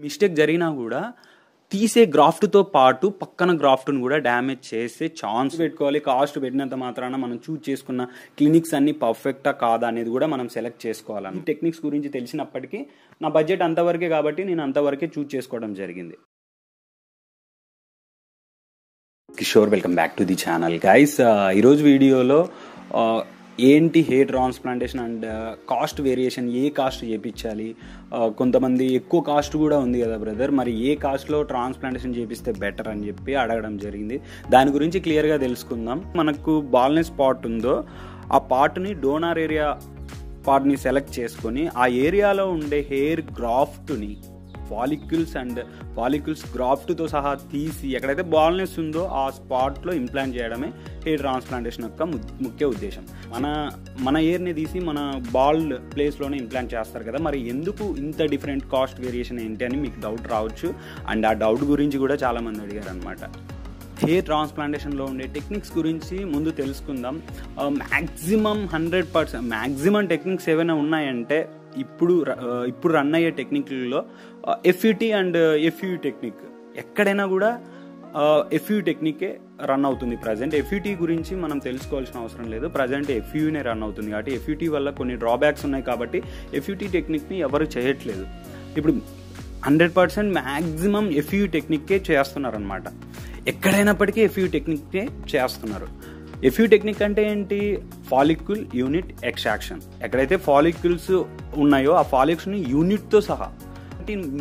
Mistake జరిగినా కూడా తీసే గ్రాఫ్ట్తో పాటు పక్కన గ్రాఫ్ట్ను కూడా డ్యామేజ్ చేసే ఛాన్స్ పెట్టుకోవాలి. కాస్ట్ పెట్టినంత మాత్రాన మనం చూజ్ చేసుకున్న క్లినిక్స్ అన్ని పర్ఫెక్టా కాదా అనేది కూడా మనం సెలెక్ట్ చేసుకోవాలి. ఈ టెక్నిక్స్ గురించి తెలిసినప్పటికీ నా బడ్జెట్ అంతవరకే కాబట్టి నేను అంతవరకే చూజ్ చేసుకోవడం జరిగింది. Kishore, welcome back to the channel guys. ఈరోజు వీడియోలో ఏంటి hair transplantation and cost variation, A cost చేయించాలి, కొంతమంది ఎక్కువ కాస్ట్ కూడా ఉంది కదా బ్రదర్, మరి ఏ కాస్ట్లో ట్రాన్స్ప్లాంటేషన్ చేపిస్తే బెటర్ అని చెప్పి అడగడం జరిగింది. దాని గురించి క్లియర్గా తెలుసుకుందాం. మనకు బాల్నెస్ పార్ట్ ఉందో ఆ పార్ట్ని, డోనార్ ఏరియా పార్ట్ని సెలెక్ట్ చేసుకొని ఆ ఏరియాలో ఉండే హెయిర్ గ్రాఫ్ట్ని ఫాలిక్యూల్స్ గ్రాఫ్ట్తో సహా తీసి ఎక్కడైతే బాల్నెస్ ఉందో ఆ స్పాట్లో ఇంప్లాంట్ చేయడమే హెయిర్ ట్రాన్స్ప్లాంటేషన్ యొక్క ముఖ్య ఉద్దేశం. మన హెయిర్ని తీసి మన బాల్డ్ ప్లేస్లోనే ఇంప్లాంట్ చేస్తారు కదా, మరి ఎందుకు ఇంత డిఫరెంట్ కాస్ట్ వేరియేషన్ ఏంటి అని మీకు డౌట్ రావచ్చు. అండ్ ఆ డౌట్ గురించి కూడా చాలామంది అడిగారు అనమాట. హెయిర్ ట్రాన్స్ప్లాంటేషన్లో ఉండే టెక్నిక్స్ గురించి ముందు తెలుసుకుందాం. మ్యాక్సిమం 100% మ్యాక్సిమం టెక్నిక్స్ ఏవైనా ఉన్నాయంటే ఇప్పుడు రన్ అయ్యే టెక్నిక్లలో ఎఫ్యూటీ అండ్ ఎఫ్యూ టెక్నిక్, ఎక్కడైనా కూడా ఎఫ్యూ టెక్నికే రన్ అవుతుంది ప్రజెంట్. ఎఫ్యూటీ గురించి మనం తెలుసుకోవాల్సిన అవసరం లేదు, ప్రజెంట్ ఎఫ్యూనే రన్ అవుతుంది కాబట్టి ఎఫ్యూటీ వల్ల కొన్ని డ్రాబ్యాక్స్ ఉన్నాయి కాబట్టి ఎఫ్యూటీ టెక్నిక్ని ఎవరు చేయట్లేదు. ఇప్పుడు 100% మ్యాక్సిమం ఎఫ్యూ టెక్నిక్కే చేస్తున్నారు అనమాట. ఎక్కడైనప్పటికీ ఎఫ్యూ టెక్నిక్కే చేస్తున్నారు. ఎఫ్యూ టెక్నిక్ అంటే ఏంటి? Follicle unit extraction. ఎక్కడైతే ఫాలిక్యుల్స్ ఉన్నాయో ఆ ఫాలిక్యుల్స్ని యూనిట్తో సహా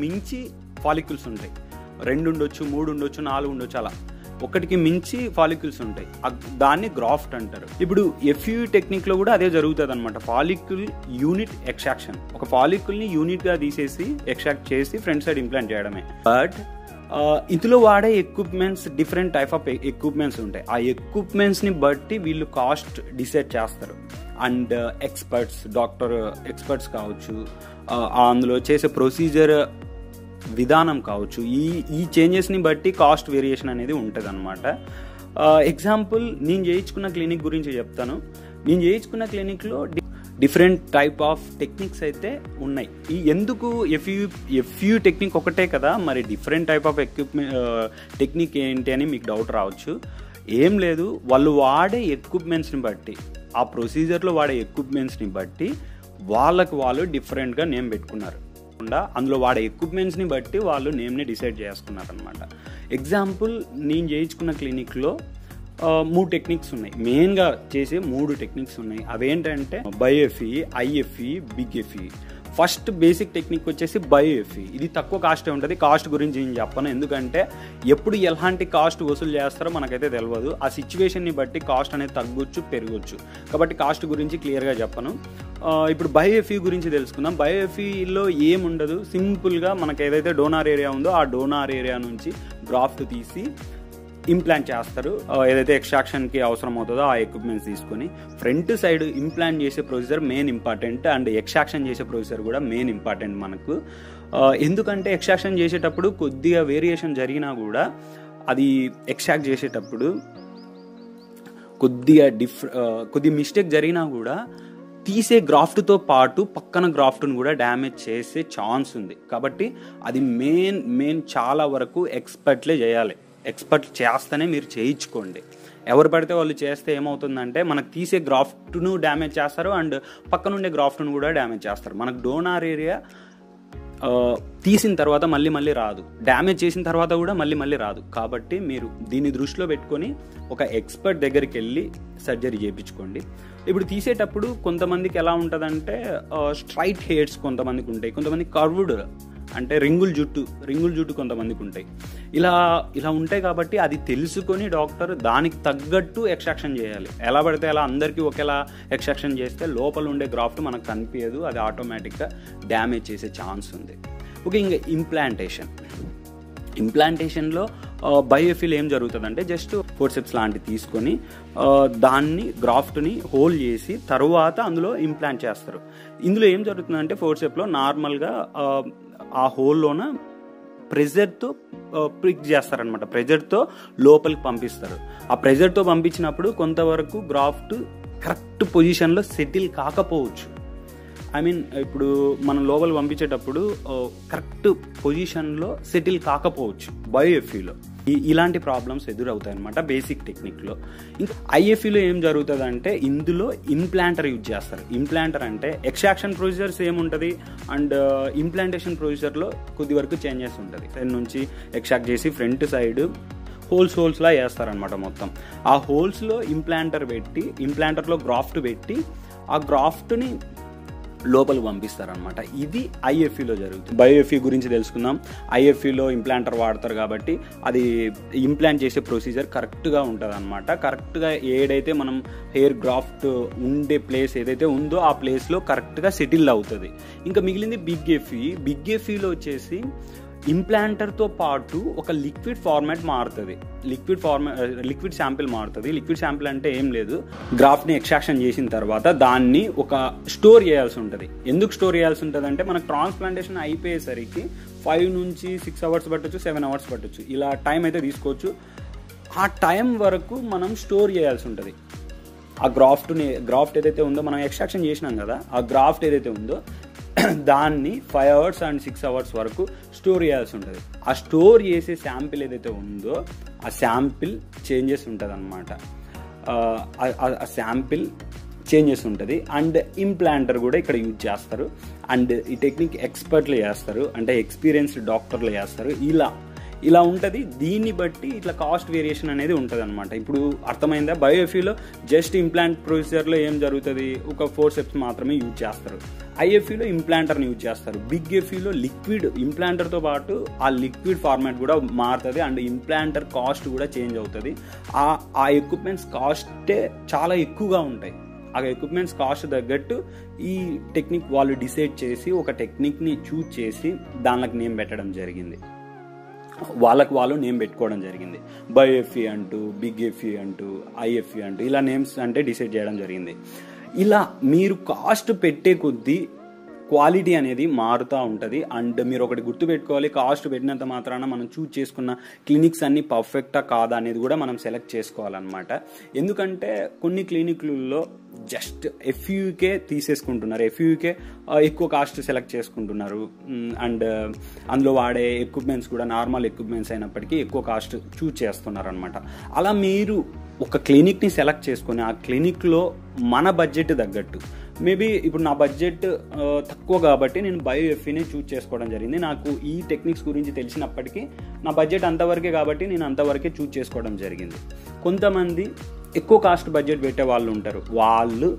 మించి ఫాలిక్యుల్స్ ఉంటాయి. 2 ఉండొచ్చు, 3 ఉండొచ్చు, 4 ఉండొచ్చు, అలా ఒకటికి మించి ఫాలిక్యుల్స్ ఉంటాయి. దాన్ని గ్రాఫ్ట్ అంటారు. ఇప్పుడు ఎఫ్యూ టెక్నిక్లో కూడా అదే జరుగుతుంది అనమాట. ఫాలిక్యుల్ యూనిట్ ఎక్స్ట్రాక్షన్, ఒక ఫాలిక్యుల్ని యూనిట్గా తీసేసి ఎక్స్ట్రాక్ట్ చేసి ఫ్రంట్ సైడ్ ఇంప్లాంట్ చేయడమే. బట్ ఇందులో వాడే equipments, different type of equipments ఉంటాయి. ఆ ఎక్విప్మెంట్స్ని బట్టి వీళ్ళు కాస్ట్ డిసైడ్ చేస్తారు. అండ్ డాక్టర్ ఎక్స్పర్ట్స్ కావచ్చు, అందులో చేసే ప్రొసీజర్ విధానం కావచ్చు, ఈ చేంజెస్ని బట్టి కాస్ట్ వేరియేషన్ అనేది ఉంటుంది అనమాట. ఎగ్జాంపుల్, నేను చేయించుకున్న క్లినిక్ గురించి చెప్తాను. నేను చేయించుకున్న క్లినిక్లో డిఫరెంట్ టైప్ ఆఫ్ టెక్నిక్స్ అయితే ఉన్నాయి. ఎందుకు ఎఫ్యూ టెక్నిక్ ఒకటే కదా, మరి డిఫరెంట్ టైప్ ఆఫ్ టెక్నిక్ ఏంటి అని మీకు డౌట్ రావచ్చు. ఏం లేదు, వాళ్ళు వాడే ఎక్విప్మెంట్స్ని బట్టి, ఆ ప్రొసీజర్లో వాడే ఎక్విప్మెంట్స్ని బట్టి వాళ్ళు డిఫరెంట్గా నేమ్ పెట్టుకున్నారు. అందులో వాడే ఎక్విప్మెంట్స్ని బట్టి వాళ్ళు నేమ్ని డిసైడ్ చేసుకున్నారు అనమాట. ఎగ్జాంపుల్, నేను చేయించుకున్న క్లినిక్లో 3 టెక్నిక్స్ ఉన్నాయి. మెయిన్గా చేసే 3 టెక్నిక్స్ ఉన్నాయి. అవేంటంటే bio FE, IFE, big FE. First basic technique వచ్చేసి బయోఎఫ్ఈ. ఇది తక్కువ కాస్టే ఉంటుంది. కాస్ట్ గురించి నేను చెప్పను, ఎందుకంటే ఎప్పుడు ఎలాంటి కాస్ట్ వసూలు చేస్తారో మనకైతే తెలియదు. ఆ సిచ్యువేషన్ని బట్టి కాస్ట్ అనేది తగ్గొచ్చు, పెరగొచ్చు. కాబట్టి కాస్ట్ గురించి క్లియర్గా చెప్పను. ఇప్పుడు బయోఎఫ్ఈ గురించి తెలుసుకుందాం. బయోఎఫ్ఈలో ఏముండదు, సింపుల్గా మనకు ఏదైతే డోనార్ ఏరియా ఉందో ఆ డోనార్ ఏరియా నుంచి గ్రాఫ్ట్ తీసి ఇంప్లాంట్ చేస్తారు. ఏదైతే ఎక్స్ట్రాక్షన్కి అవసరం అవుతుందో ఆ ఎక్విప్మెంట్స్ తీసుకొని ఫ్రంట్ సైడ్ ఇంప్లాంట్ చేసే procedure main important. And extraction చేసే ప్రొసీజర్ కూడా మెయిన్ ఇంపార్టెంట్ మనకు. ఎందుకంటే ఎక్స్ట్రాక్షన్ చేసేటప్పుడు కొద్దిగా వేరియేషన్ జరిగినా కూడా, అది ఎక్స్ట్రాక్ట్ చేసేటప్పుడు కొద్ది మిస్టేక్ జరిగినా కూడా తీసే గ్రాఫ్ట్తో పాటు పక్కన గ్రాఫ్ట్ను కూడా డ్యామేజ్ చేసే ఛాన్స్ ఉంది. కాబట్టి అది మెయిన్ చాలా వరకు ఎక్స్పర్ట్లే చేయాలి. ఎక్స్పర్ట్ చేస్తేనే మీరు చేయించుకోండి. ఎవరు పడితే వాళ్ళు చేస్తే ఏమవుతుందంటే మనకు తీసే గ్రాఫ్ట్ను డ్యామేజ్ చేస్తారు అండ్ పక్కనుండే గ్రాఫ్ట్ను కూడా డ్యామేజ్ చేస్తారు. మనకు డోనార్ ఏరియా తీసిన తర్వాత మళ్ళీ రాదు, డ్యామేజ్ చేసిన తర్వాత కూడా మళ్ళీ రాదు. కాబట్టి మీరు దీన్ని దృష్టిలో పెట్టుకొని ఒక ఎక్స్పర్ట్ దగ్గరికి వెళ్ళి సర్జరీ చేయించుకోండి. ఇప్పుడు తీసేటప్పుడు కొంతమందికి ఎలా ఉంటుందంటే స్ట్రైట్ హెయిర్స్ కొంతమందికి ఉంటాయి, కొంతమంది కర్వ్డ్ అంటే రింగుల్ జుట్టు కొంతమందికి ఉంటాయి. ఇలా ఉంటాయి. కాబట్టి అది తెలుసుకొని డాక్టర్ దానికి తగ్గట్టు ఎక్స్ట్రాక్షన్ చేయాలి. ఎలా పడితే అలా అందరికీ ఒకేలా ఎక్స్ట్రాక్షన్ చేస్తే లోపల ఉండే గ్రాఫ్ట్ మనకు కనిపించదు, అది ఆటోమేటిక్గా డ్యామేజ్ చేసే ఛాన్స్ ఉంది. ఓకే, ఇంకా ఇంప్లాంటేషన్లో బయోఎఫ్ఈలో ఏం జరుగుతుందంటే జస్ట్ ఫోర్సెప్స్ లాంటివి తీసుకొని దాన్ని గ్రాఫ్ట్ని హోల్ చేసి తర్వాత అందులో ఇంప్లాంట్ చేస్తారు. ఇందులో ఏం జరుగుతుందంటే ఫోర్సెప్లో నార్మల్గా ఆ హోల్లోన ప్రెజర్తో ప్రిక్ చేస్తారనమాట. ప్రెజర్తో లోపలికి పంపిస్తారు. ఆ ప్రెజర్తో పంపించినప్పుడు కొంతవరకు గ్రాఫ్ట్ కరెక్ట్ పొజిషన్లో సెటిల్ కాకపోవచ్చు. ఐ మీన్ ఇప్పుడు మనం లోపల పంపించేటప్పుడు కరెక్ట్ పొజిషన్లో సెటిల్ కాకపోవచ్చు బయోఎఫ్ఈలో. ఇలాంటి ప్రాబ్లమ్స్ ఎదురవుతాయి అనమాట బేసిక్ టెక్నిక్లో. ఇంకా ఐఎఫ్ఈలో ఏం జరుగుతుంది అంటే ఇందులో ఇంప్లాంటర్ యూజ్ చేస్తారు. ఇంప్లాంటర్ అంటే ఎక్స్ట్రాక్షన్ ప్రొసీజర్ సేమ్ ఉంటుంది అండ్ ఇంప్లాంటేషన్ ప్రొసీజర్లో కొద్ది వరకు చేంజెస్ ఉంటుంది. సైడ్ నుంచి ఎక్స్ట్రాక్ట్ చేసి ఫ్రంట్ సైడ్ హోల్స్లా వేస్తారనమాట మొత్తం. ఆ హోల్స్లో ఇంప్లాంటర్లో గ్రాఫ్ట్ పెట్టి ఆ గ్రాఫ్ట్ని లోపలికి పంపిస్తారనమాట. ఇది ఐఎఫ్ఈలో జరుగుతుంది. బయోఎఫ్ఈ గురించి తెలుసుకుందాం. ఐఎఫ్ఈలో ఇంప్లాంటర్ వాడతారు కాబట్టి అది ఇంప్లాంట్ చేసే ప్రొసీజర్ కరెక్ట్గా ఉంటుంది అనమాట. కరెక్ట్గా ఏదైతే మనం హెయిర్ గ్రాఫ్ట్ ఉండే ప్లేస్ ఏదైతే ఉందో ఆ ప్లేస్లో కరెక్ట్గా సెటిల్ అవుతుంది. ఇంకా మిగిలింది బిగ్ ఎఫ్ఈలో వచ్చేసి ఇంప్లాంటర్తో పాటు ఒక లిక్విడ్ ఫార్మాట్ మారుతుంది. లిక్విడ్ శాంపిల్ మారుతుంది. లిక్విడ్ శాంపిల్ అంటే ఏం లేదు, గ్రాఫ్ట్ని ఎక్స్ట్రాక్షన్ చేసిన తర్వాత దాన్ని ఒక స్టోర్ చేయాల్సి ఉంటుంది. ఎందుకు స్టోర్ చేయాల్సి ఉంటుంది అంటే మనకు ట్రాన్స్ప్లాంటేషన్ అయిపోయేసరికి 5 నుంచి 6 అవర్స్ పట్టొచ్చు, 7 అవర్స్ పట్టొచ్చు. ఇలా టైం అయితే తీసుకోవచ్చు. ఆ టైం వరకు మనం స్టోర్ చేయాల్సి ఉంటుంది. ఆ గ్రాఫ్ట్ ఏదైతే ఉందో మనం ఎక్స్ట్రాక్షన్ చేసినాం కదా, ఆ గ్రాఫ్ట్ ఏదైతే ఉందో దాన్ని 5 అవర్స్ అండ్ 6 అవర్స్ వరకు స్టోర్ చేయాల్సి ఉంటుంది. ఆ స్టోర్ చేసే శాంపిల్ ఏదైతే ఉందో ఆ శాంపిల్ చేంజెస్ ఉంటుంది అనమాట. ఆ శాంపిల్ చేంజెస్ ఉంటుంది. అండ్ ఇంప్లాంటర్ కూడా ఇక్కడ యూజ్ చేస్తారు. అండ్ ఈ టెక్నిక్ ఎక్స్పర్ట్లు చేస్తారు, అంటే ఎక్స్పీరియన్స్డ్ డాక్టర్లు చేస్తారు. ఇలా ఉంటుంది. దీన్ని బట్టి ఇట్లా కాస్ట్ వేరియేషన్ అనేది ఉంటుంది అనమాట. ఇప్పుడు అర్థమైందా? బయోఎఫ్ఈలో జస్ట్ ఇంప్లాంట్ ప్రొసీజర్లో ఏం జరుగుతుంది, ఒక 4 స్టెప్స్ మాత్రమే యూజ్ చేస్తారు. ఐఎఫ్ఈలో ఇంప్లాంటర్ని యూజ్ చేస్తారు. బిగ్ ఎఫ్ఈలో లిక్విడ్ ఇంప్లాంటర్తో పాటు ఆ లిక్విడ్ ఫార్మాట్ కూడా మారుతుంది. అండ్ ఇంప్లాంటర్ కాస్ట్ కూడా చేంజ్ అవుతుంది. ఆ ఎక్విప్మెంట్స్ కాస్టే చాలా ఎక్కువగా ఉంటాయి. ఆ ఎక్విప్మెంట్స్ కాస్ట్ తగ్గట్టు ఈ టెక్నిక్ వాళ్ళు డిసైడ్ చేసి ఒక టెక్నిక్ని చూజ్ చేసి దానికి నేమ్ పెట్టడం జరిగింది. వాళ్ళు నేమ్ పెట్టుకోవడం జరిగింది. బయోఎఫ్ఈ అంటూ, బిగ్ ఎఫ్ఈ అంటూ, ఐఎఫ్ఈ అంటూ ఇలా నేమ్స్ అంటే డిసైడ్ చేయడం జరిగింది. ఇలా మీరు కాస్ట్ పెట్టే కొద్దీ క్వాలిటీ అనేది మారుతూ ఉంటుంది. అండ్ మీరు ఒకటి గుర్తుపెట్టుకోవాలి, కాస్ట్ పెట్టినంత మాత్రాన మనం చూజ్ చేసుకున్న క్లినిక్స్ అన్ని పర్ఫెక్టా కాదా అనేది కూడా మనం సెలెక్ట్ చేసుకోవాలన్నమాట. ఎందుకంటే కొన్ని క్లినిక్లలో జస్ట్ ఎఫ్యూకే తీసేసుకుంటున్నారు, ఎఫ్యూకే ఎక్కువ కాస్ట్ సెలెక్ట్ చేసుకుంటున్నారు. అండ్ అందులో వాడే ఎక్విప్మెంట్స్ కూడా నార్మల్ ఎక్విప్మెంట్స్ అయినప్పటికీ ఎక్కువ కాస్ట్ చూజ్ చేస్తున్నారు అనమాట. అలా మీరు ఒక క్లినిక్ని సెలెక్ట్ చేసుకొని ఆ క్లినిక్లో మన బడ్జెట్ తగ్గట్టు, మేబీ ఇప్పుడు నా బడ్జెట్ తక్కువ కాబట్టి నేను బయోఎఫ్ఈని చూజ్ చేసుకోవడం జరిగింది. నాకు ఈ టెక్నిక్స్ గురించి తెలిసినప్పటికీ నా బడ్జెట్ అంతవరకే కాబట్టి నేను అంతవరకే చూజ్ చేసుకోవడం జరిగింది. కొంతమంది ఎక్కువ కాస్ట్ బడ్జెట్ పెట్టే వాళ్ళు ఉంటారు. వాళ్ళు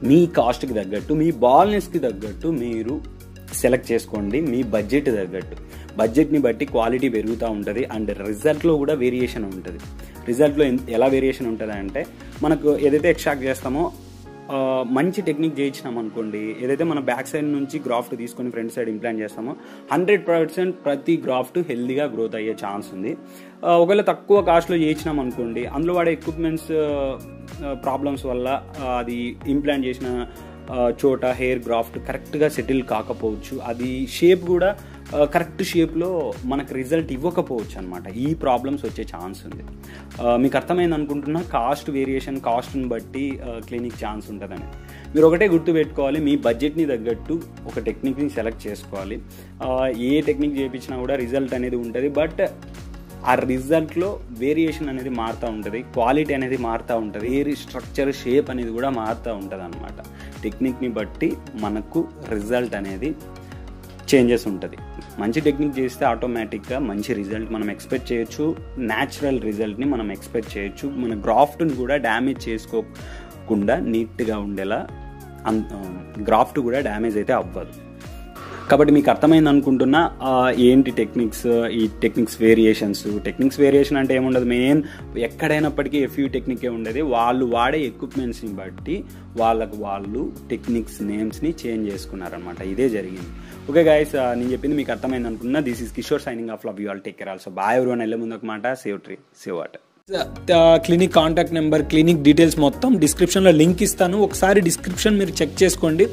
మీ కాస్ట్కి తగ్గట్టు, మీ బాల్నెస్కి తగ్గట్టు మీరు సెలెక్ట్ చేసుకోండి. మీ బడ్జెట్ తగ్గట్టు, బడ్జెట్ని బట్టి క్వాలిటీ పెరుగుతూ ఉంటుంది. అండ్ రిజల్ట్లో కూడా వేరియేషన్ ఉంటుంది. రిజల్ట్లో ఎలా వేరియేషన్ ఉంటుంది అంటే, మనకు ఏదైతే ఎక్స్ట్రాక్ట్ చేస్తామో మంచి టెక్నిక్ చేయించినాం అనుకోండి, ఏదైతే మన బ్యాక్ సైడ్ నుంచి గ్రాఫ్ట్ తీసుకొని ఫ్రంట్ సైడ్ ఇంప్లాంట్ చేస్తామో 100% ప్రతి గ్రాఫ్ట్ హెల్దీగా గ్రోత్ అయ్యే ఛాన్స్ ఉంది. ఒకవేళ తక్కువ కాస్ట్లో చేయించినాం అనుకోండి, అందులో వాడే ఎక్విప్మెంట్స్ ప్రాబ్లమ్స్ వల్ల అది ఇంప్లాంట్ చేసిన చోట హెయిర్ గ్రాఫ్ట్ కరెక్ట్గా సెటిల్ కాకపోవచ్చు, అది షేప్ కూడా కరెక్ట్ షేప్లో మనకు రిజల్ట్ ఇవ్వకపోవచ్చు అనమాట. ఈ ప్రాబ్లమ్స్ వచ్చే ఛాన్స్ ఉంది. మీకు అర్థమైంది అనుకుంటున్నా. కాస్ట్ వేరియేషన్, కాస్ట్ని బట్టి క్లినిక్ ఛాన్స్ ఉంటుందని మీరు ఒకటే గుర్తుపెట్టుకోవాలి. మీ బడ్జెట్ని తగ్గట్టు ఒక టెక్నిక్ని సెలెక్ట్ చేసుకోవాలి. ఏ టెక్నిక్ చేయించినా కూడా రిజల్ట్ అనేది ఉంటుంది. బట్ ఆ రిజల్ట్లో వేరియేషన్ అనేది మారుతూ ఉంటుంది, క్వాలిటీ అనేది మారుతూ ఉంటుంది, హెయిర్ స్ట్రక్చర్, షేప్ అనేది కూడా మారుతూ ఉంటుంది అనమాట. టెక్నిక్ని బట్టి మనకు రిజల్ట్ అనేది చేంజెస్ ఉంటుంది. మంచి టెక్నిక్ చేస్తే ఆటోమేటిక్గా మంచి రిజల్ట్ మనం ఎక్స్పెక్ట్ చేయొచ్చు. న్యాచురల్ రిజల్ట్ని మనం ఎక్స్పెక్ట్ చేయొచ్చు. మన గ్రాఫ్ట్ని కూడా డ్యామేజ్ చేసుకోకుండా నీట్గా ఉండేలా, గ్రాఫ్ట్ కూడా డ్యామేజ్ అయితే అవ్వదు. కాబట్టి మీకు అర్థమైంది అనుకుంటున్నా ఏంటి టెక్నిక్స్, ఈ టెక్నిక్స్ వేరియేషన్ అంటే ఏముండదు. మెయిన్ ఎక్కడైనప్పటికీ ఎఫ్యూ టెక్నికే ఉండేది. వాళ్ళు వాడే ఎక్విప్మెంట్స్ని బట్టి వాళ్ళు టెక్నిక్స్ నేమ్స్ని చేంజ్ చేసుకున్నారనమాట. ఇదే జరిగింది. ఓకే గైస్, నేను చెప్పింది మీకు అర్థమైంది అనుకుంటున్నా. This is Kishore signing off. Love you all, take care also. Bye everyone. వెళ్ళే ముందు ఒక మాట, save tree save water. Clinic contact number, clinic details మొత్తం డిస్క్రిప్షన్లో లింక్ ఇస్తాను. ఒకసారి డిస్క్రిప్షన్ మీరు చెక్ చేసుకోండి.